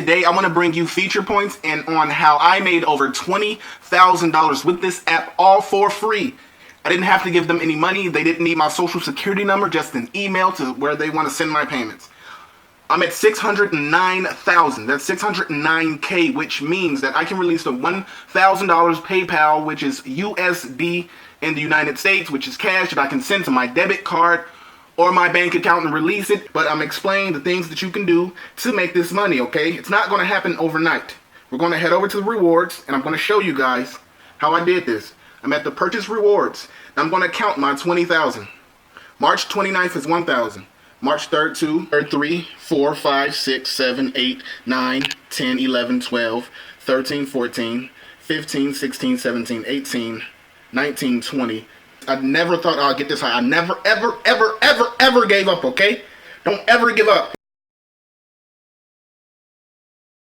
Today, I want to bring you feature points and on how I made over $20,000 with this app, all for free. I didn't have to give them any money. They didn't need my social security number, just an email to where they want to send my payments. I'm at 609,000. That's 609K, which means that I can release the $1,000 PayPal, which is USD in the United States, which is cash that I can send to my debit card or my bank account and release it. But I'm explaining the things that you can do to make this money, okay? It's not going to happen overnight. We're going to head over to the rewards, and I'm going to show you guys how I did this. I'm at the purchase rewards. I'm going to count my 20,000. March 29th is 1,000. March 3rd, 2, 3rd, 3, 4, 5, 6, 7, 8, 9, 10, 11, 12, 13, 14, 15, 16, 17, 18, 19, 20. I never thought I'd get this high. I never, ever, ever, ever, ever gave up, okay? Don't ever give up.